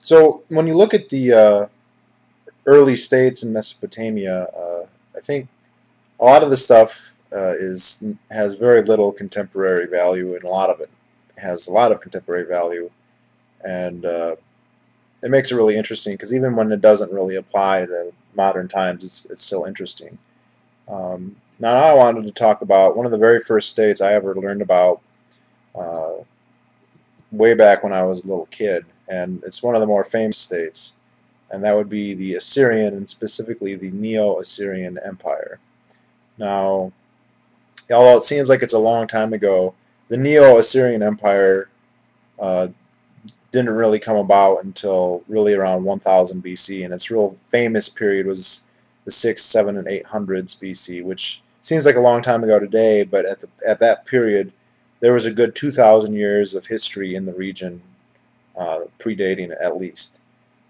So when you look at the early states in Mesopotamia, I think a lot of the stuff has very little contemporary value, and a lot of it has a lot of contemporary value, and it makes it really interesting because even when it doesn't really apply to modern times, it's still interesting. Now I wanted to talk about one of the very first states I ever learned about uh, way back when I was a little kid, and it's one of the more famous states, and that would be the Assyrian, and specifically the Neo-Assyrian Empire. Now, although it seems like it's a long time ago, the Neo-Assyrian Empire uh, didn't really come about until really around 1000 BC, and its real famous period was the 6th, 7th, and 800s BC, which seems like a long time ago today, but at that period, there was a good 2,000 years of history in the region, predating it at least.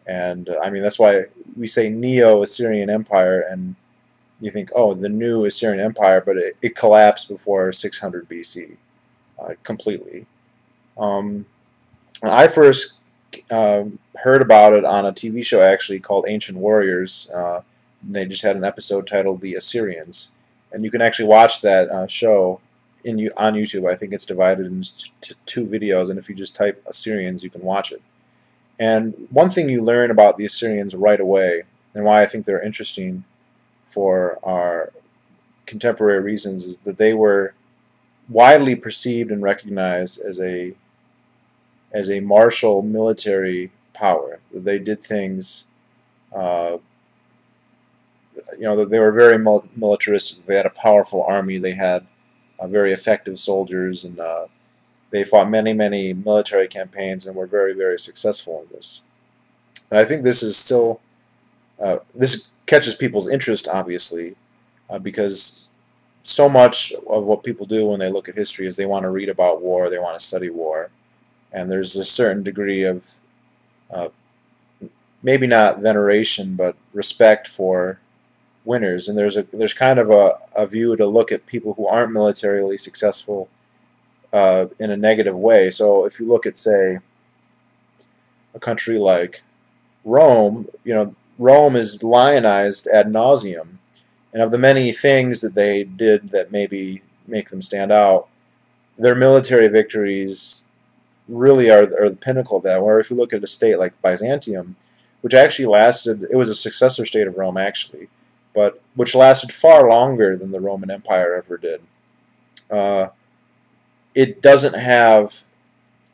And I mean, that's why we say Neo-Assyrian Empire, and you think, oh, the new Assyrian Empire, but it collapsed before 600 BC completely. Um, I first heard about it on a TV show actually called Ancient Warriors. They just had an episode titled The Assyrians, and you can actually watch that show on YouTube. I think it's divided into two videos, and if you just type Assyrians, you can watch it. And one thing you learn about the Assyrians right away, and why I think they're interesting for our contemporary reasons, is that they were widely perceived and recognized as a martial military power. They did things, uh, that they were very militaristic. They had a powerful army. They had very effective soldiers, and they fought many, many military campaigns and were very, very successful in this. And I think this is still, this catches people's interest, obviously, because so much of what people do when they look at history is they want to read about war, they want to study war, and there's a certain degree of uh, maybe not veneration, but respect for winners. And there's kind of a view to look at people who aren't militarily successful in a negative way. So if you look at, say, a country like Rome, Rome is lionized ad nauseum, and of the many things that they did that maybe make them stand out, their military victories really are the pinnacle of that. Where if you look at a state like Byzantium, which actually lasted, it was a successor state of Rome actually, but which lasted far longer than the Roman Empire ever did. It doesn't have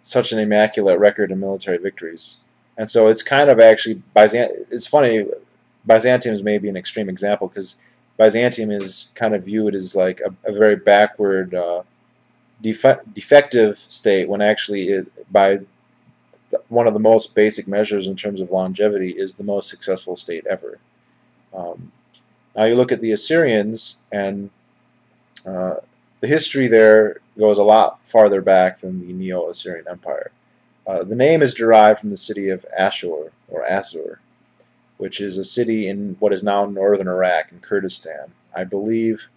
such an immaculate record of military victories. And so it's kind of actually, it's funny, Byzantium is maybe an extreme example because Byzantium is kind of viewed as like a very backward, defective state, when actually by one of the most basic measures in terms of longevity is the most successful state ever. Now you look at the Assyrians, and the history there goes a lot farther back than the Neo-Assyrian Empire. The name is derived from the city of Ashur, or Assur, which is a city in what is now northern Iraq in Kurdistan, I believe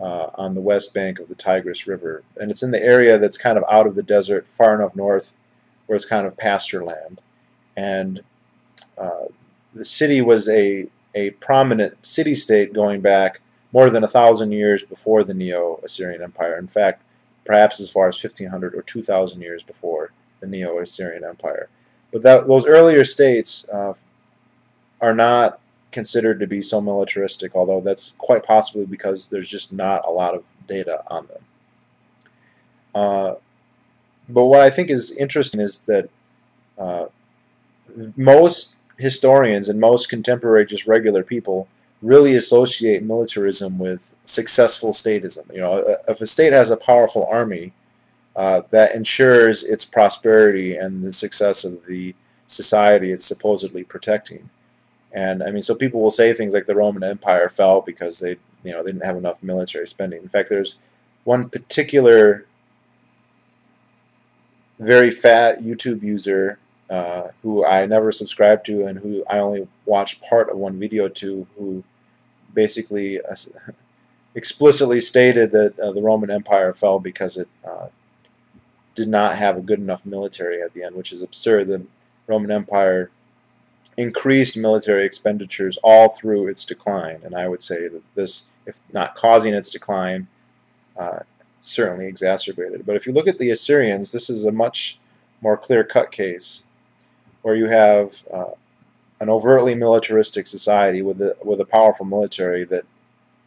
on the west bank of the Tigris River. And it's in the area that's kind of out of the desert, far enough north where it's kind of pasture land. And the city was a prominent city-state going back more than 1,000 years before the Neo-Assyrian Empire. In fact, perhaps as far as 1,500 or 2,000 years before the Neo-Assyrian Empire. But those earlier states are not considered to be so militaristic, although that's quite possibly because there's just not a lot of data on them. But what I think is interesting is that most historians and most contemporary just regular people really associate militarism with successful statism. If a state has a powerful army, that ensures its prosperity and the success of the society it's supposedly protecting. And I mean, so people will say things like the Roman Empire fell because they didn't have enough military spending. In fact, there's one particular very fat YouTube user who I never subscribed to and who I only watched part of one video to, who basically explicitly stated that the Roman Empire fell because it did not have a good enough military at the end, which is absurd. The Roman Empire increased military expenditures all through its decline. And I would say that this, if not causing its decline, uh, certainly exacerbated. But if you look at the Assyrians, this is a much more clear-cut case where you have an overtly militaristic society with a powerful military that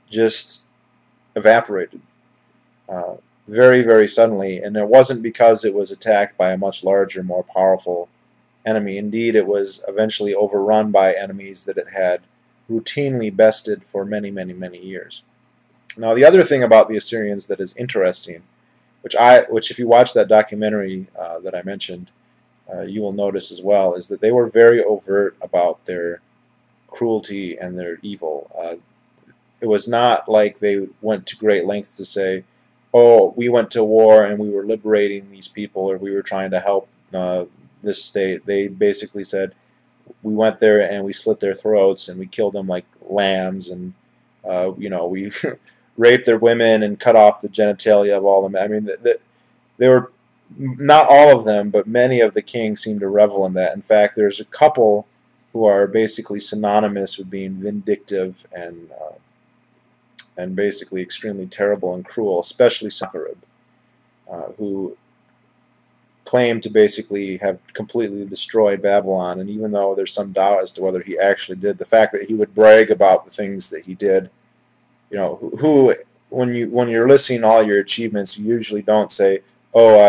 just evaporated very, very suddenly. And it wasn't because it was attacked by a much larger, more powerful enemy. Indeed, it was eventually overrun by enemies that it had routinely bested for many, many, many years. Now, the other thing about the Assyrians that is interesting, which if you watch that documentary that I mentioned, you will notice as well, is that they were very overt about their cruelty and their evil. It was not like they went to great lengths to say, oh, we went to war and we were liberating these people, or we were trying to help this state. They basically said, we went there and we slit their throats and we killed them like lambs, and we raped their women and cut off the genitalia of all of them. I mean, they were, not all of them, but many of the kings seem to revel in that. In fact, there's a couple who are basically synonymous with being vindictive and basically extremely terrible and cruel, especially Sennacherib, who claimed to basically have completely destroyed Babylon. And even though there's some doubt as to whether he actually did, the fact that he would brag about the things that he did, when you're listing all your achievements, you usually don't say, oh,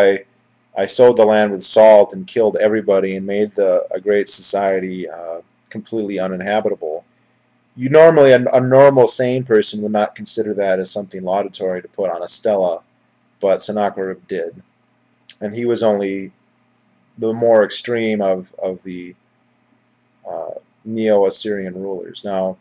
I sowed the land with salt and killed everybody and made a great society completely uninhabitable. You normally, a normal sane person would not consider that as something laudatory to put on a stela, but Sennacherib did. And he was only the more extreme of the Neo-Assyrian rulers. Now,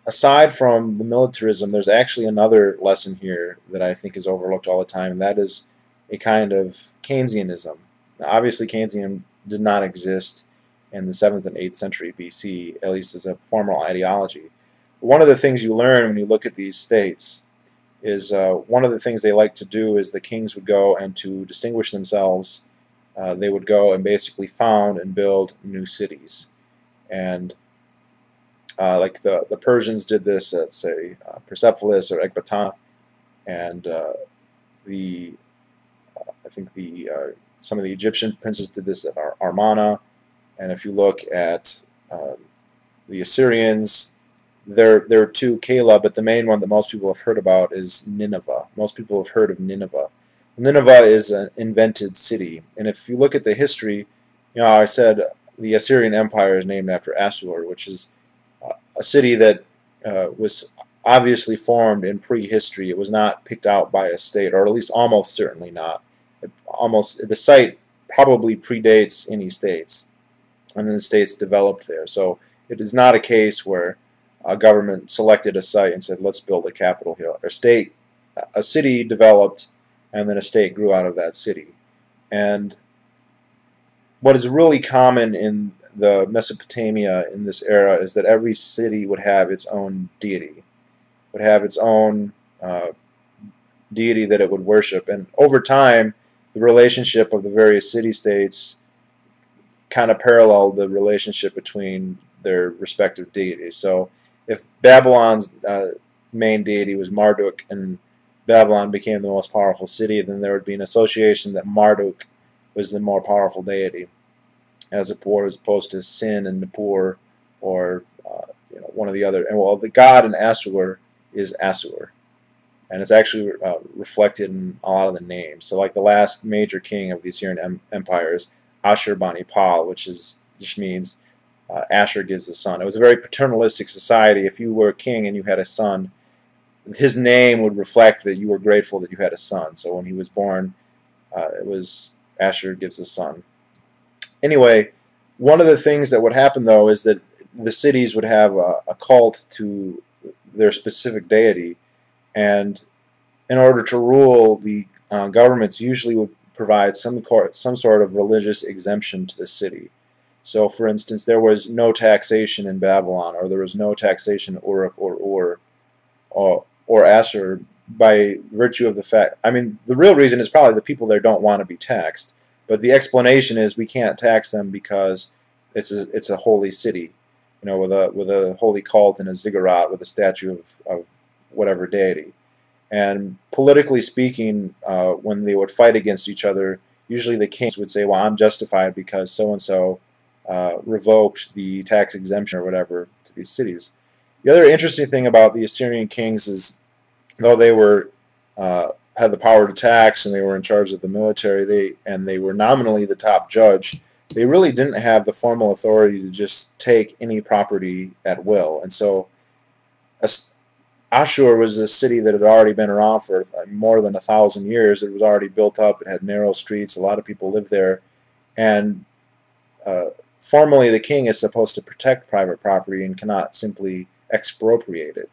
aside from the militarism, there's actually another lesson here that I think is overlooked all the time, and that is a kind of Keynesianism. Now, obviously, Keynesianism did not exist in the 7th and 8th century BC, at least as a formal ideology. But one of the things you learn when you look at these states is one of the things they like to do is the kings would go, and to distinguish themselves, they would go and basically found and build new cities. And like the Persians did this at, say, Persepolis or Ecbatana, and I think some of the Egyptian princes did this at Amarna. And if you look at the Assyrians, there are two, Kala, but the main one that most people have heard about is Nineveh. Most people have heard of Nineveh. Nineveh is an invented city, and if you look at the history, I said the Assyrian Empire is named after Assur, which is a city that was obviously formed in prehistory. It was not picked out by a state, or at least almost certainly not. The site probably predates any states, and then the states developed there. So it is not a case where a government selected a site and said, let's build a capital here. A city developed, and then a state grew out of that city. And what is really common in the Mesopotamia in this era is that every city would have its own deity, would have its own deity that it would worship. And over time, the relationship of the various city-states kind of paralleled the relationship between their respective deities. So if Babylon's main deity was Marduk, and Babylon became the most powerful city, then there would be an association that Marduk was the more powerful deity, as opposed to Sin and Nippur, or one of the other. And well, the god in Assur is Assur, and it's actually reflected in a lot of the names. So, like the last major king of the Assyrian Empire is Ashurbanipal, which just means Asher gives a son. It was a very paternalistic society. If you were a king and you had a son, his name would reflect that you were grateful that you had a son. So when he was born, it was Asher gives a son. Anyway, one of the things that would happen, though, is that the cities would have a cult to their specific deity, and in order to rule, the governments usually would provide some sort of religious exemption to the city. So, for instance, there was no taxation in Babylon, or there was no taxation in Uruk or Ur or Assur, by virtue of the fact, I mean, the real reason is probably the people there don't want to be taxed, But the explanation is we can't tax them because it's a holy city, with a holy cult and a ziggurat with a statue of whatever deity. And politically speaking, when they would fight against each other, usually the kings would say, well, I'm justified because so-and-so revoked the tax exemption or whatever to these cities. The other interesting thing about the Assyrian kings is, though they were had the power to tax and they were in charge of the military, they were nominally the top judge, they really didn't have the formal authority to just take any property at will. And so Ashur was a city that had already been around for more than 1,000 years. It was already built up. It had narrow streets. A lot of people lived there. And formally, the king is supposed to protect private property and cannot simply expropriate it.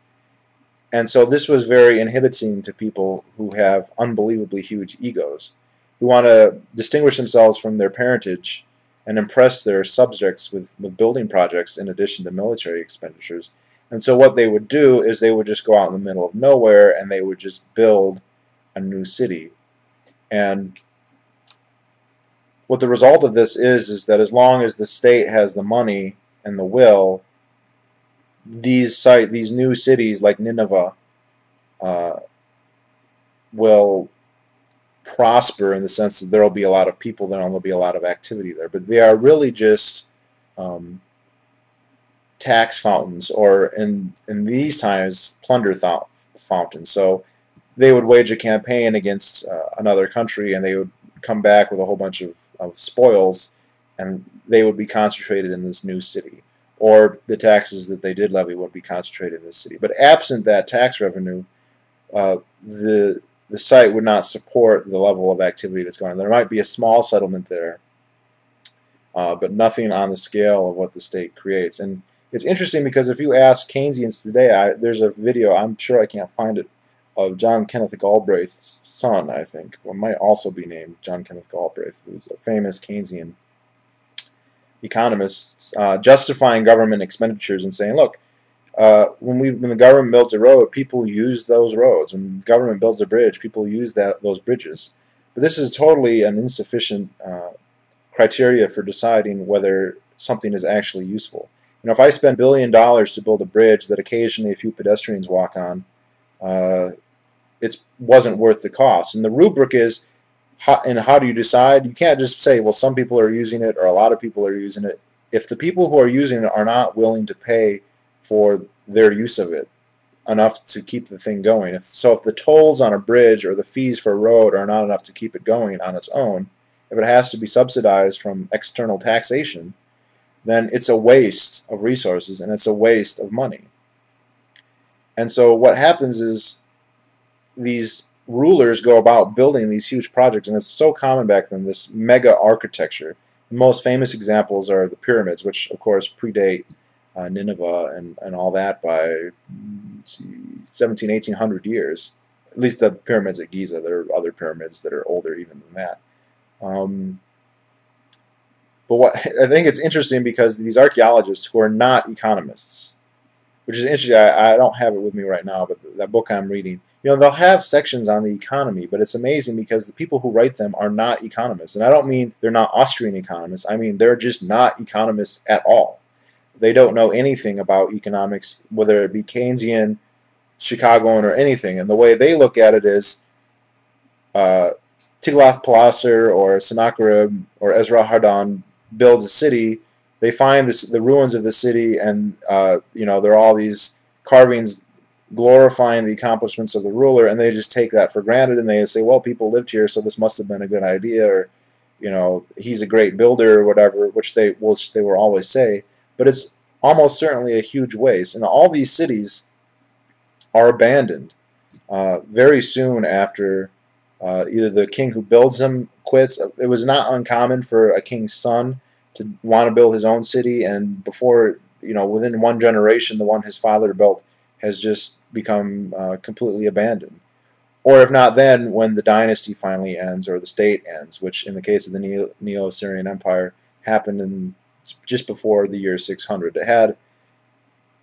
And so this was very inhibiting to people who have unbelievably huge egos, who want to distinguish themselves from their parentage and impress their subjects with building projects in addition to military expenditures. And so what they would do is they would just go out in the middle of nowhere and they would just build a new city. And what the result of this is that as long as the state has the money and the will, these new cities like Nineveh will prosper in the sense that there will be a lot of people there and there will be a lot of activity there. But they are really just tax fountains, or in these times, plunder fountains. So they would wage a campaign against another country, and they would come back with a whole bunch of spoils, and they would be concentrated in this new city. Or the taxes that they did levy would be concentrated in this city. But absent that tax revenue, the site would not support the level of activity that's going on. There might be a small settlement there, but nothing on the scale of what the state creates. And it's interesting because if you ask Keynesians today, there's a video, I'm sure I can't find it, of John Kenneth Galbraith's son, I think, or might also be named John Kenneth Galbraith, who's a famous Keynesian economist, justifying government expenditures and saying, look, when the government built a road, people used those roads. When the government builds a bridge, people use those bridges. But this is totally an insufficient criteria for deciding whether something is actually useful. If I spend $1 billion to build a bridge that occasionally a few pedestrians walk on, it wasn't worth the cost. And the rubric is, how do you decide? You can't just say, well, some people are using it or a lot of people are using it. If the people who are using it are not willing to pay for their use of it enough to keep the thing going, if the tolls on a bridge or the fees for a road are not enough to keep it going on its own, if it has to be subsidized from external taxation, then it's a waste of resources and it's a waste of money. And so what happens is these rulers go about building these huge projects, and it's so common back then, this mega architecture. The most famous examples are the pyramids, which of course predate Nineveh and all that by 1800 years. At least the pyramids at Giza. There are other pyramids that are older even than that. But what I think it's interesting because these archaeologists who are not economists, which is interesting, I don't have it with me right now, but that book I'm reading, they'll have sections on the economy, but it's amazing because the people who write them are not economists. And I don't mean they're not Austrian economists. I mean they're just not economists at all. They don't know anything about economics, whether it be Keynesian, Chicagoan, or anything. And the way they look at it is Tiglath-Pileser or Sennacherib or Esarhaddon builds a city. They find the ruins of the city, and there are all these carvings glorifying the accomplishments of the ruler, and they just take that for granted, and they say, well, people lived here, so this must have been a good idea, or he's a great builder or whatever, which they will always say. But it's almost certainly a huge waste, and all these cities are abandoned very soon after either the king who builds them quits. It was not uncommon for a king's son to want to build his own city, and before, within one generation, the one his father built has just become completely abandoned. Or if not then, when the dynasty finally ends or the state ends, which in the case of the Neo-Assyrian Empire happened just before the year 600. It had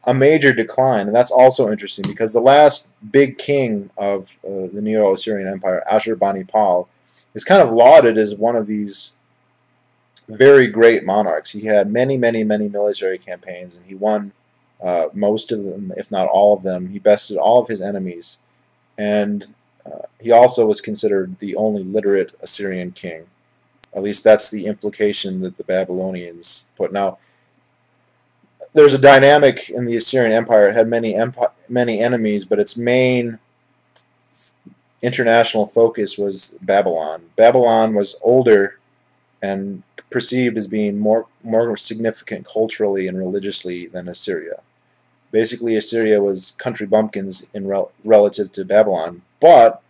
a major decline, and that's also interesting because the last big king of the Neo-Assyrian Empire, Ashur-bani-pal, is kind of lauded as one of these very great monarchs. He had many, many, many military campaigns, and he won most of them, if not all of them. He bested all of his enemies, and he also was considered the only literate Assyrian king. At least that's the implication that the Babylonians put. Now, there's a dynamic in the Assyrian Empire. It had many enemies, but its main international focus was Babylon. Babylon was older and perceived as being more significant culturally and religiously than Assyria. Basically, Assyria was country bumpkins in relative to Babylon, but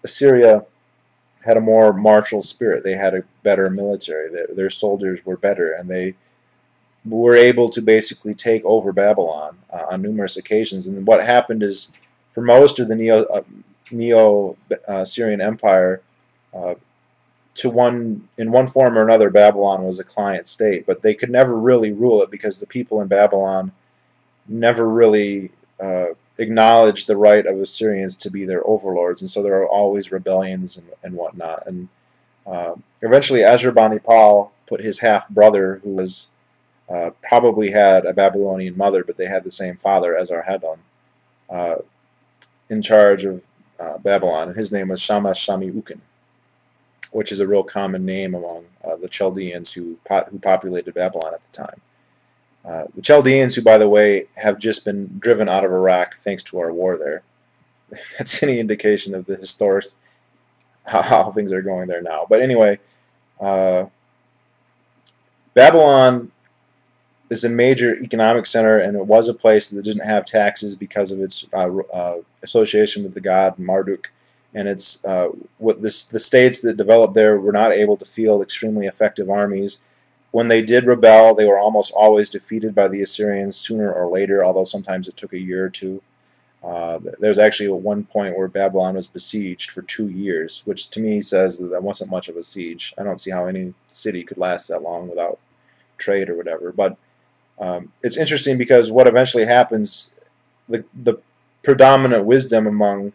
Assyria had a more martial spirit. They had a better military. Their soldiers were better, and they were able to basically take over Babylon on numerous occasions. And what happened is, for most of the Neo-Assyrian Empire, in one form or another, Babylon was a client state, but they could never really rule it because the people in Babylon never really acknowledged the right of Assyrians to be their overlords, and so there are always rebellions and whatnot. And eventually, Ashurbanipal put his half brother, who was probably had a Babylonian mother, but they had the same father, Esarhaddon, in charge of Babylon, and his name was Shamash Shami Ukin, which is a real common name among the Chaldeans who populated Babylon at the time. The Chaldeans, who, by the way, have just been driven out of Iraq thanks to our war there. That's any indication of the historic how things are going there now. But anyway, Babylon is a major economic center, and it was a place that didn't have taxes because of its association with the god Marduk. And it's the states that developed there were not able to field extremely effective armies. When they did rebel, they were almost always defeated by the Assyrians sooner or later, although sometimes it took a year or two. There's actually one point where Babylon was besieged for 2 years, which to me says that wasn't much of a siege. I don't see how any city could last that long without trade or whatever. But it's interesting because what eventually happens, the predominant wisdom among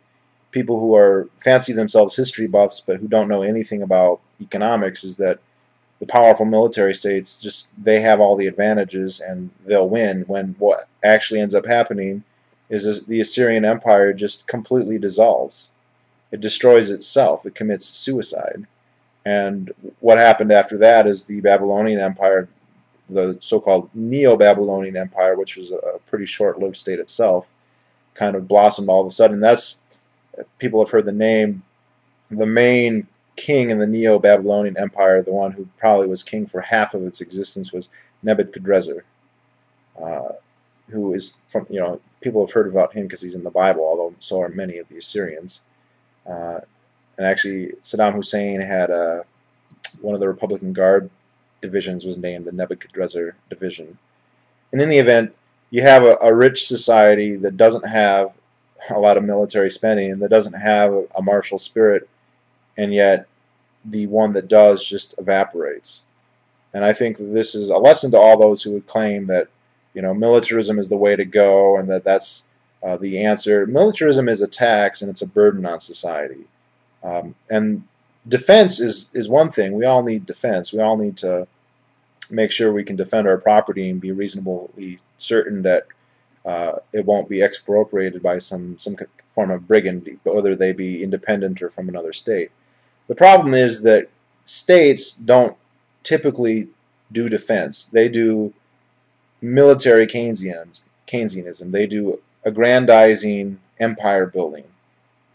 people who fancy themselves history buffs but who don't know anything about economics is that the powerful military states they have all the advantages and they'll win, when what actually ends up happening is the Assyrian Empire just completely dissolves. It destroys itself. It commits suicide. And what happened after that is the Babylonian Empire, the so-called Neo-Babylonian Empire, which was a pretty short-lived state itself, kind of blossomed all of a sudden. People have heard the name. The main king in the Neo-Babylonian Empire, the one who probably was king for half of its existence, was Nebuchadnezzar, who is from, people have heard about him because he's in the Bible, although so are many of the Assyrians. And actually, Saddam Hussein had one of the Republican Guard divisions was named the Nebuchadnezzar Division. And in the event, you have a rich society that doesn't have a lot of military spending, that doesn't have a martial spirit, and yet the one that does just evaporates. And I think that this is a lesson to all those who would claim that militarism is the way to go and that's the answer. Militarism is a tax and it's a burden on society. And defense is one thing. We all need defense. We all need to make sure we can defend our property and be reasonably certain that it won't be expropriated by some form of brigand, whether they be independent or from another state. The problem is that states don't typically do defense. They do military Keynesianism. They do aggrandizing empire building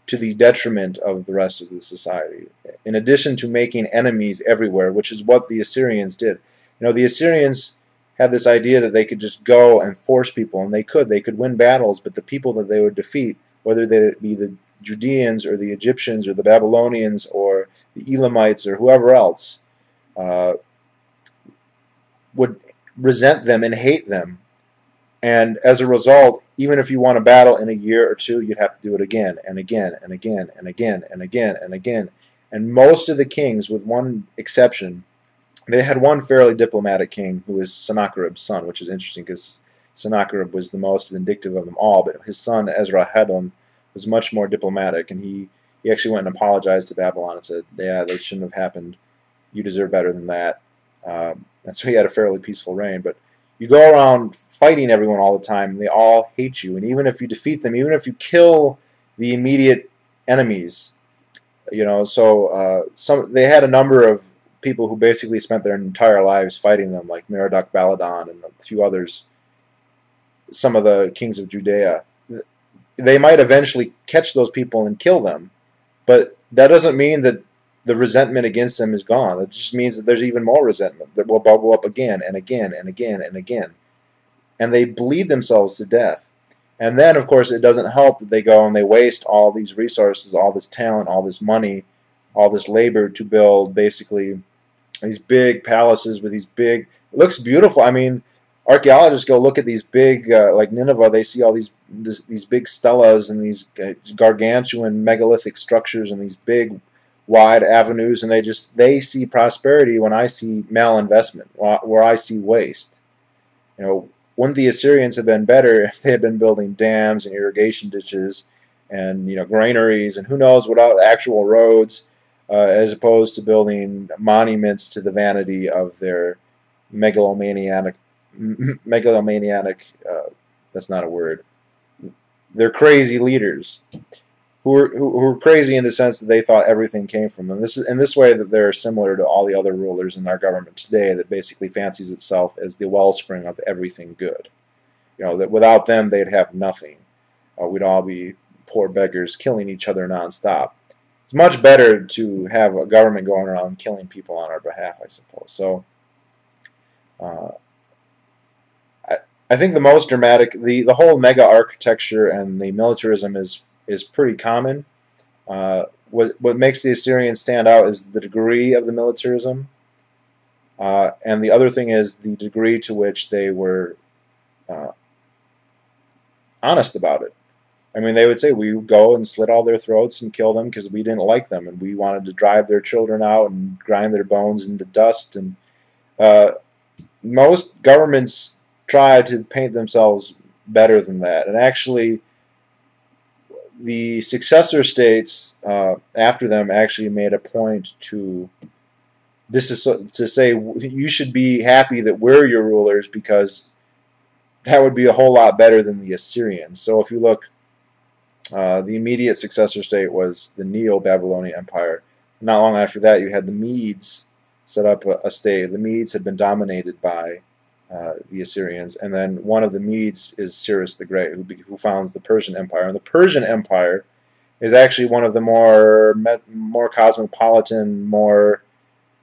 to the detriment of the rest of the society, in addition to making enemies everywhere, which is what the Assyrians did. The Assyrians had this idea that they could just go and force people, and they could win battles, but the people that they would defeat, whether they be the Judeans or the Egyptians or the Babylonians or the Elamites or whoever else, would resent them and hate them. And as a result, even if you won a battle in a year or two, you'd have to do it again and again and again and again and again and again. And most of the kings, with one exception, they had one fairly diplomatic king who was Sennacherib's son, which is interesting because Sennacherib was the most vindictive of them all, but his son Esarhaddon was much more diplomatic, and he actually went and apologized to Babylon and said, yeah, they shouldn't have happened. You deserve better than that. And so he had a fairly peaceful reign. But you go around fighting everyone all the time, and they all hate you. And even if you defeat them, even if you kill the immediate enemies, you know, so they had a number of people who basically spent their entire lives fighting them, like Merodach Baladan and a few others, some of the kings of Judea. They might eventually catch those people and kill them, but that doesn't mean that the resentment against them is gone. It just means that there's even more resentment that will bubble up again and again and again and again. And they bleed themselves to death. And then, of course, it doesn't help that they go and they waste all these resources, all this talent, all this money, all this labor to build basically these big palaces with these big... It looks beautiful. I mean, archaeologists go look at these big, like Nineveh, they see all these big stelas and these gargantuan megalithic structures and these big wide avenues, and they see prosperity when I see malinvestment, where I see waste. You know, wouldn't the Assyrians have been better if they had been building dams and irrigation ditches and, you know, granaries and who knows what actual roads, as opposed to building monuments to the vanity of their megalomaniac, that's not a word, they're crazy leaders who are crazy in the sense that they thought everything came from them. This is in this way that they're similar to all the other rulers in our government today that basically fancies itself as the wellspring of everything good. You know, that without them they'd have nothing. We'd all be poor beggars killing each other nonstop. It's much better to have a government going around killing people on our behalf, I suppose. So I think the most dramatic, the whole mega architecture and the militarism is pretty common. What makes the Assyrians stand out is the degree of the militarism, and the other thing is the degree to which they were honest about it. I mean, they would say, we would go and slit all their throats and kill them because we didn't like them, and we wanted to drive their children out and grind their bones into dust. And most governments try to paint themselves better than that. And actually, the successor states after them actually made a point to say you should be happy that we're your rulers because that would be a whole lot better than the Assyrians. So if you look, the immediate successor state was the Neo-Babylonian Empire. Not long after that, you had the Medes set up a state. The Medes had been dominated by the Assyrians, and then one of the Medes is Cyrus the Great, who founds the Persian Empire. And the Persian Empire is actually one of the more cosmopolitan,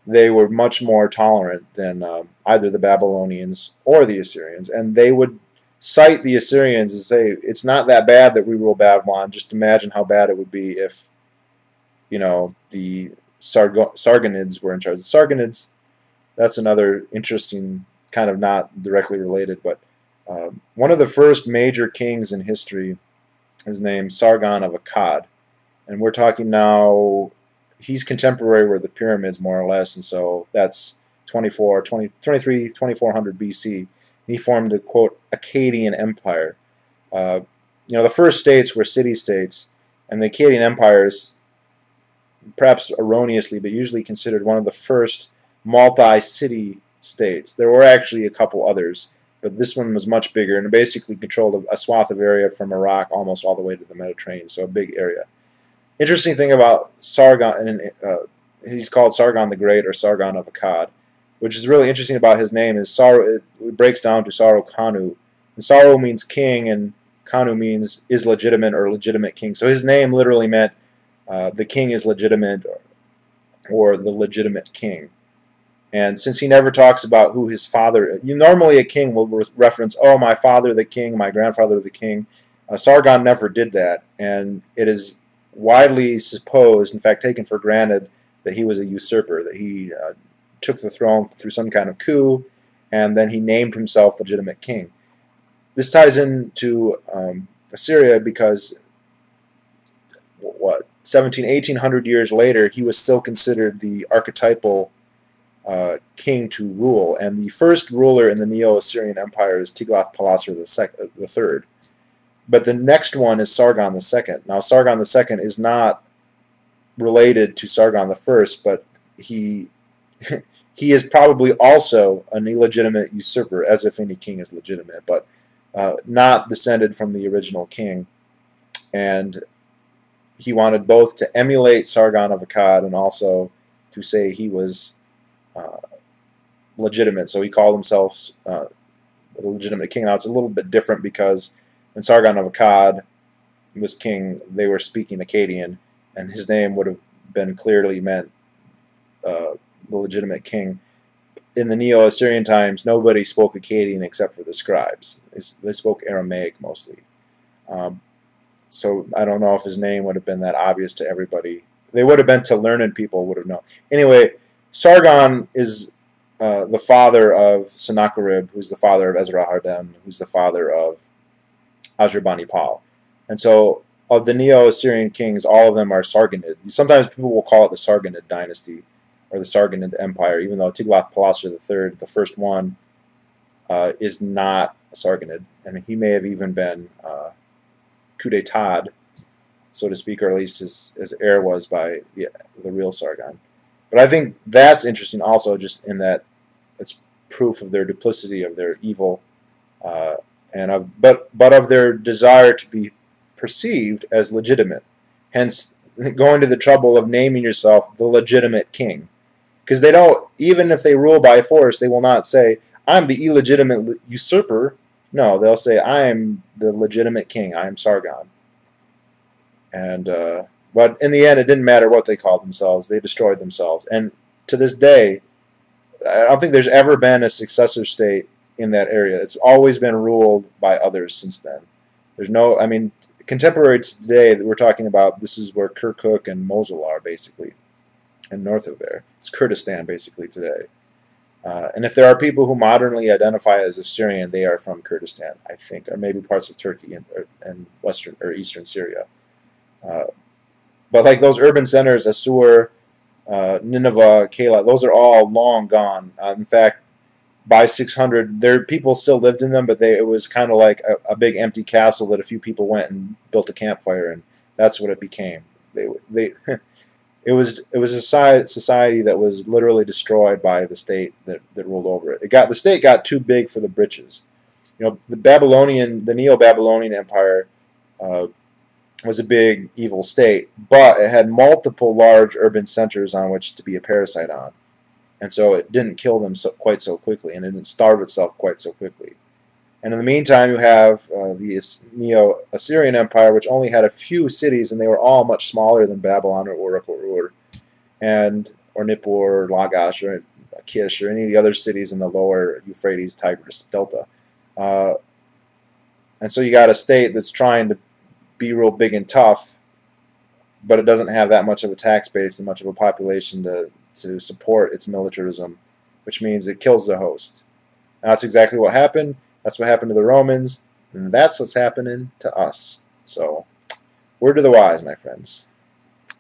they were much more tolerant than either the Babylonians or the Assyrians, and they would cite the Assyrians and say, it's not that bad that we rule Babylon, just imagine how bad it would be if, you know, the Sargonids were in charge. The Sargonids, that's another interesting, kind of not directly related, but one of the first major kings in history is named Sargon of Akkad, and we're talking now, he's contemporary with the pyramids more or less, and so that's 2400 BC. He formed the, quote, Akkadian Empire. You know, the first states were city-states, and the Akkadian Empire is, perhaps erroneously, but usually considered one of the first multi-city states. There were actually a couple others, but this one was much bigger, and it basically controlled a swath of area from Iraq almost all the way to the Mediterranean, so a big area. Interesting thing about Sargon, and he's called Sargon the Great or Sargon of Akkad, which is really interesting about his name is Saru. It breaks down to Saru Kanu, and Saru means king, and Kanu means is legitimate or legitimate king. So his name literally meant the king is legitimate or the legitimate king. And since he never talks about who his father, normally a king will reference, oh, my father the king, my grandfather the king. Sargon never did that, and it is widely supposed, in fact taken for granted, that he was a usurper, that he took the throne through some kind of coup, and then he named himself the legitimate king. This ties into Assyria because, what, 1800 years later, he was still considered the archetypal king to rule, and the first ruler in the Neo-Assyrian Empire is Tiglath-Pileser III. But the next one is Sargon II. Now, Sargon II is not related to Sargon I, but he is probably also an illegitimate usurper, as if any king is legitimate, but not descended from the original king. And he wanted both to emulate Sargon of Akkad and also to say he was legitimate. So he called himself the legitimate king. Now it's a little bit different because when Sargon of Akkad was king, they were speaking Akkadian, and his name would have been clearly meant the legitimate king. In the Neo-Assyrian times, nobody spoke Akkadian except for the scribes. They spoke Aramaic mostly. So I don't know if his name would have been that obvious to everybody. They would have been to learned people would have known. Anyway, Sargon is the father of Sennacherib, who's the father of Esarhaddon, who's the father of Ashurbanipal. And so of the Neo-Assyrian kings, all of them are Sargonid. Sometimes people will call it the Sargonid dynasty or the Sargonid Empire, even though Tiglath-Pileser III, the first one, is not a Sargonid. And he may have even been coup d'etat, so to speak, or at least his heir was by the real Sargon. But I think that's interesting also, just in that it's proof of their duplicity, of their evil, but of their desire to be perceived as legitimate. Hence, going to the trouble of naming yourself the legitimate king. Because they don't, even if they rule by force, they will not say, I'm the illegitimate usurper. No, they'll say, I am the legitimate king. I am Sargon. And but in the end, it didn't matter what they called themselves. They destroyed themselves. And to this day, I don't think there's ever been a successor state in that area. It's always been ruled by others since then. There's no, I mean, contemporary today that we're talking about, this is where Kirkuk and Mosul are, basically, and north of there. It's Kurdistan, basically, today. And if there are people who modernly identify as Assyrian, they are from Kurdistan, I think, or maybe parts of Turkey and western or eastern Syria. But like those urban centers, Assur, Nineveh, Kala, those are all long gone. In fact, by 600, people still lived in them, but it was kind of like a big empty castle that a few people went and built a campfire in. That's what it became. It was a society that was literally destroyed by the state that ruled over it. The state got too big for the britches. You know, the Neo-Babylonian Empire was a big evil state, but it had multiple large urban centers on which to be a parasite on, and so it didn't kill them quite so quickly, and it didn't starve itself quite so quickly. And in the meantime, you have the Neo-Assyrian Empire, which only had a few cities, and they were all much smaller than Babylon or Uruk or Ur, or Nippur or Lagash or Kish or any of the other cities in the lower Euphrates Tigris Delta. And so you got a state that's trying to be real big and tough, but it doesn't have that much of a tax base and much of a population to support its militarism, which means it kills the host. And that's exactly what happened. That's what happened to the Romans, and that's what's happening to us. So, word to the wise, my friends.